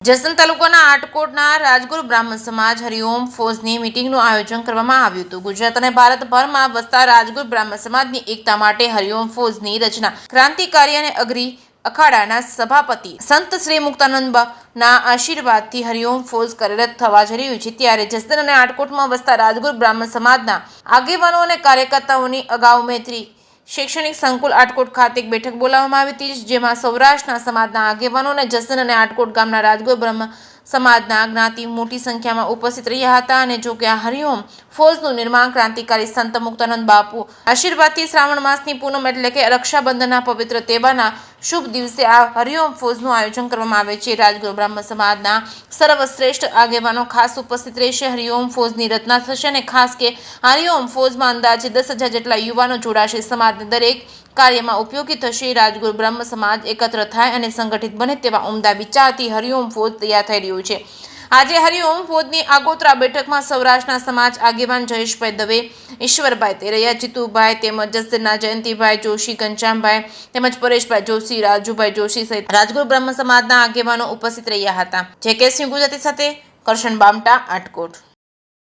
જસદણ તાલુકાના આટકોટના રાજગુરુ બ્રાહ્મણ સમાજ હરિઓમ ફૌજની મીટિંગનું આયોજન કરવામાં આવ્યું હતું। ગુજરાત અને ભારતભરમાં વસતા રાજગુરુ બ્રાહ્મણ સમાજની એકતા માટે હરિઓમ ફૌજની રચના ક્રાંતિકારી અને અગ્રી અખાડાના સભાપતિ સંત શ્રી મુક્તાનંદના આશીર્વાદથી હરિઓમ ફૌજ કાર્યરત થવા જઈ રહ્યું છે। ત્યારે જસદણ અને આટકોટમાં વસતા રાજગુરુ બ્રાહ્મણ સમાજના આગેવાનો અને કાર્યકર્તાઓની અગાઉ મૈત્રી શૈક્ષણિક સંકુલ આટકોટ ખાતે એક બેઠક બોલાવવામાં આવી હતી, જેમાં સૌરાષ્ટ્રના સમાજના આગેવાનો અને જસદણ અને આટકોટ ગામના રાજગુરુ બ્રહ્મ સમાજના જ્ઞાતિ મોટી સંખ્યામાં ઉપસ્થિત રહ્યા હતા। અને જો કે આ હરિઓમ ફૌજનું નિર્માણ ક્રાંતિકારી સંત મુક્તાનંદ બાપુ આશીર્વાદથી શ્રાવણ માસની પૂનમ એટલે કે રક્ષાબંધનના પવિત્ર તહેવારના શુભ દિવસે આ હરિઓમ ફૌજનું આયોજન કરવામાં આવે છે। રાજગુરુ બ્રાહ્મણ સમાજના સર્વશ્રેષ્ઠ આગેવાનો ખાસ ઉપસ્થિત રહેશે। હરિઓમ ફૌજની રચના થશે અને ખાસ કે હરિઓમ ફૌજમાં અંદાજે 10,000 જેટલા યુવાનો જોડાશે। સમાજના દરેક કાર્યમાં ઉપયોગી થશે। રાજગુરુ બ્રહ્મ સમાજ એકત્ર થાય અને સંગઠિત બને તેવા ઉમદા વિચારથી હરિઓમ ફૌજ તૈયાર થઈ રહ્યું છે। આજે હરિઓમ ફૌજની આગોતરા બેઠકમાં સૌરાષ્ટ્રના સમાજ આગેવાન જયેશભાઈ દવે, ઈશ્વરભાઈ તેરૈયા, જીતુભાઈ તેમજ જસદણના જયંતિભાઈ જોશી, ઘનશ્યામભાઈ તેમજ પરેશભાઈ જોશી, રાજુભાઈ જોશી સહિત રાજગુરુ બ્રહ્મ સમાજના આગેવાનો ઉપસ્થિત રહ્યા હતા। જે કે સિંહ ગુજરાતી સાથે કરશન બામટા, આટકોટ।